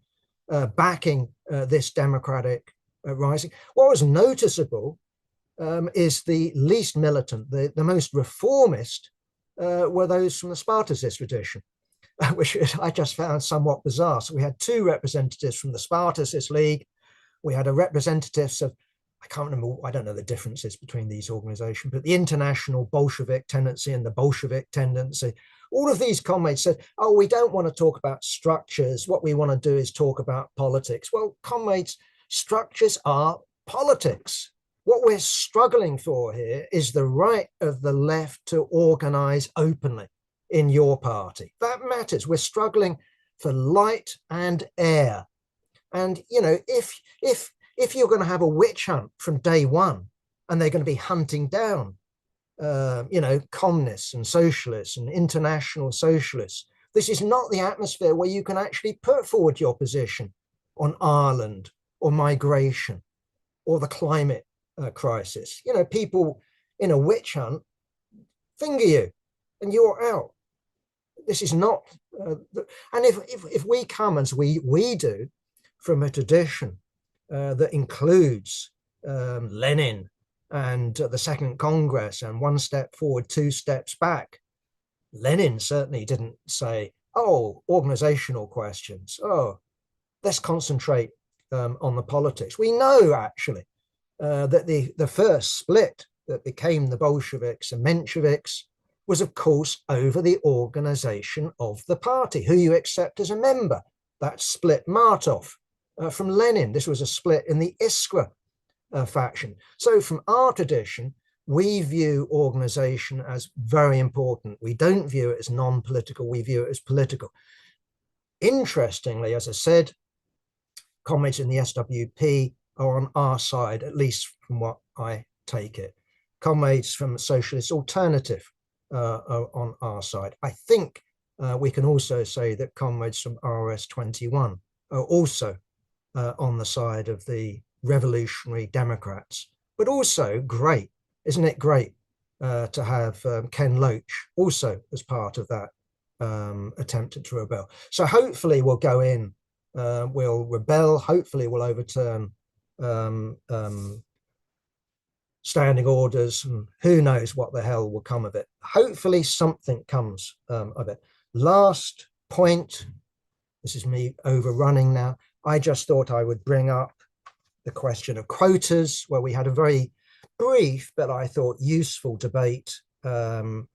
backing this democratic rising. What was noticeable is the least militant, the most reformist were those from the Spartacist tradition, which I just found somewhat bizarre. So we had two representatives from the Spartacist League. We had a representatives of, I can't remember, I don't know the differences between these organizations, but the international Bolshevik tendency and the Bolshevik tendency. All of these comrades said, oh, we don't want to talk about structures. What we want to do is talk about politics. Well, comrades, structures are politics. What we're struggling for here is the right of the left to organize openly in your party. That matters. We're struggling for light and air. And, you know, if If you're going to have a witch hunt from day one, and they're going to be hunting down, communists and socialists and international socialists, this is not the atmosphere where you can actually put forward your position on Ireland or migration or the climate crisis. People in a witch hunt finger you and you're out. This is not, and if we come as we do from a tradition that includes Lenin and the Second Congress and one step forward, two steps back. Lenin certainly didn't say, oh, organizational questions. Oh, let's concentrate on the politics. We know actually that the first split that became the Bolsheviks and Mensheviks was, of course, over the organization of the party, who you accept as a member. That split Martov from Lenin. This was a split in the Iskra faction. So from our tradition, we view organization as very important. We don't view it as non-political, we view it as political. Interestingly, as I said, comrades in the SWP are on our side, at least from what I take it. Comrades from the Socialist Alternative are on our side. I think we can also say that comrades from RS21 are also on the side of the revolutionary Democrats. But also great, isn't it great to have Ken Loach also as part of that attempt to rebel. So hopefully we'll go in, we'll rebel, hopefully we'll overturn standing orders, and who knows what the hell will come of it. Hopefully something comes of it. Last point, this is me overrunning now. I just thought I would bring up the question of quotas, where we had a very brief, but I thought useful debate on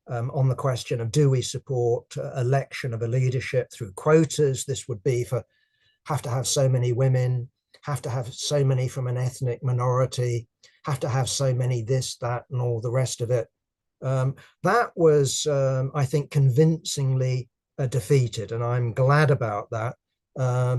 the question of, do we support election of a leadership through quotas? This would be for have to have so many women, have to have so many from an ethnic minority, have to have so many this, that, and all the rest of it. That was, I think, convincingly defeated, and I'm glad about that,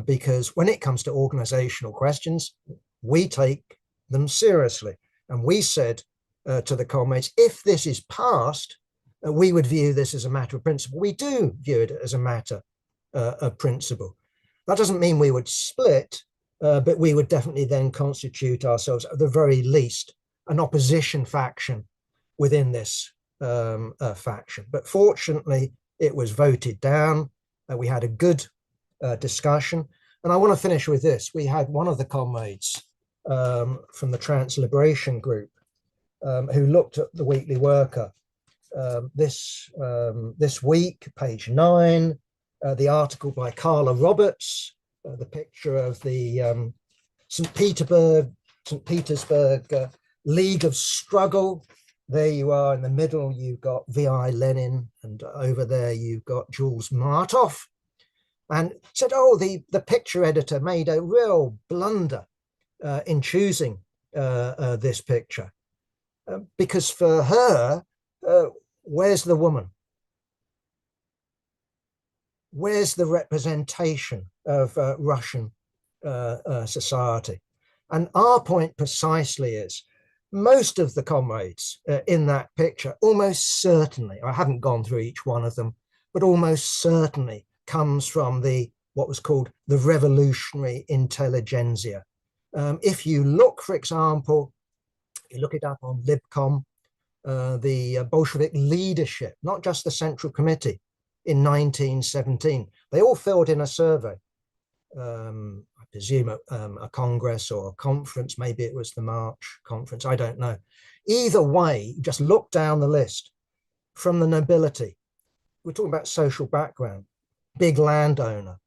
because when it comes to organizational questions, we take them seriously. And we said to the comrades, if this is passed, we would view this as a matter of principle. We do view it as a matter of principle. That doesn't mean we would split, but we would definitely then constitute ourselves, at the very least, an opposition faction within this faction. But fortunately, it was voted down. We had a good discussion. And I want to finish with this. We had one of the comrades from the Trans Liberation Group who looked at the Weekly Worker this week, page 9, the article by Carla Roberts, the picture of the St. Petersburg League of Struggle. There you are in the middle, you've got V.I. Lenin, and over there you've got Jules Martov. And said, oh, the picture editor made a real blunder in choosing this picture. Because for her, where's the woman? Where's the representation of Russian society? And our point precisely is, most of the comrades in that picture, almost certainly, I haven't gone through each one of them, but almost certainly comes from what was called the revolutionary intelligentsia. If you look, for example, you look it up on Libcom, the Bolshevik leadership, not just the Central Committee, in 1917, they all filled in a survey. I presume a congress or a conference, maybe it was the March conference, I don't know. Either way, just look down the list. From the nobility, we're talking about social background, big landowner.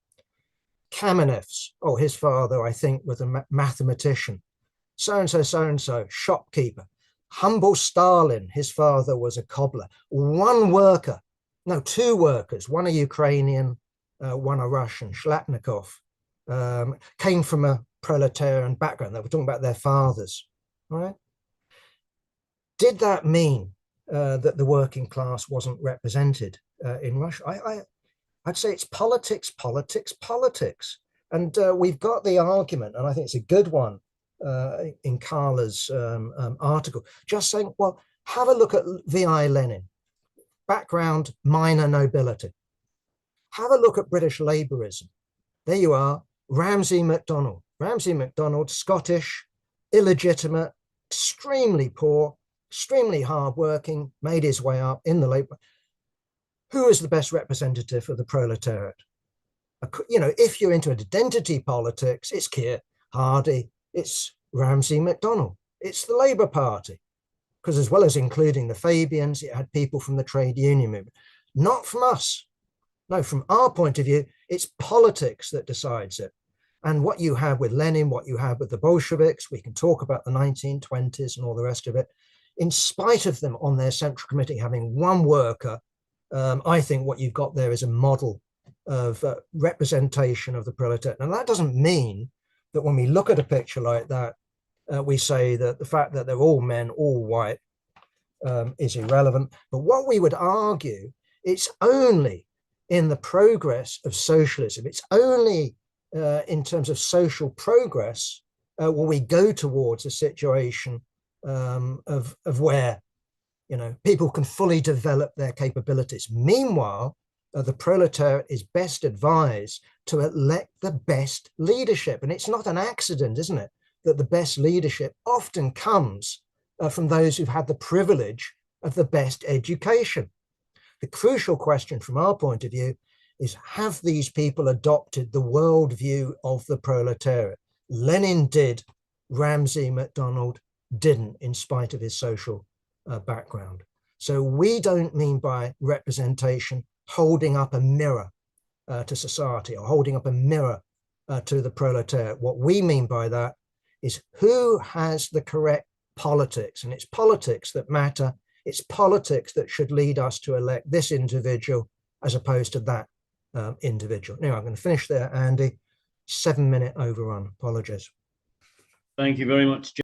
Kamenev's, oh, his father, I think, was a mathematician. So-and-so, shopkeeper. Humble Stalin, his father was a cobbler. Two workers, one a Ukrainian, one a Russian, Shlatnikov, came from a proletarian background. They were talking about their fathers, right? Did that mean that the working class wasn't represented in Russia? I'd say it's politics. And we've got the argument, and I think it's a good one, in Carla's article, just saying, well, have a look at V.I. Lenin, background minor nobility. Have a look at British Labourism. There you are, Ramsay MacDonald. Ramsay MacDonald, Scottish, illegitimate, extremely poor, extremely hardworking, made his way up in the Labour. Who is the best representative of the proletariat? You know, if you're into identity politics, it's Keir Hardie, it's Ramsay MacDonald, it's the Labour Party, because as well as including the Fabians, it had people from the trade union movement. Not from us. No, from our point of view, it's politics that decides it. And what you have with Lenin, what you have with the Bolsheviks, we can talk about the 1920s and all the rest of it. In spite of them on their central committee having one worker, I think what you've got there is a model of representation of the proletariat. And that doesn't mean that when we look at a picture like that, we say that the fact that they're all men, all white, is irrelevant. But what we would argue, it's only in the progress of socialism, it's only in terms of social progress will we go towards a situation of where, you know, people can fully develop their capabilities. Meanwhile, the proletariat is best advised to elect the best leadership. And it's not an accident, isn't it, that the best leadership often comes from those who've had the privilege of the best education. The crucial question from our point of view is, have these people adopted the worldview of the proletariat? Lenin did, Ramsay MacDonald didn't, in spite of his social background. So we don't mean by representation holding up a mirror to society or holding up a mirror to the proletariat. What we mean by that is who has the correct politics, and it's politics that matter. It's politics that should lead us to elect this individual as opposed to that individual. Now, I'm going to finish there, Andy. 7-minute overrun. Apologies. Thank you very much,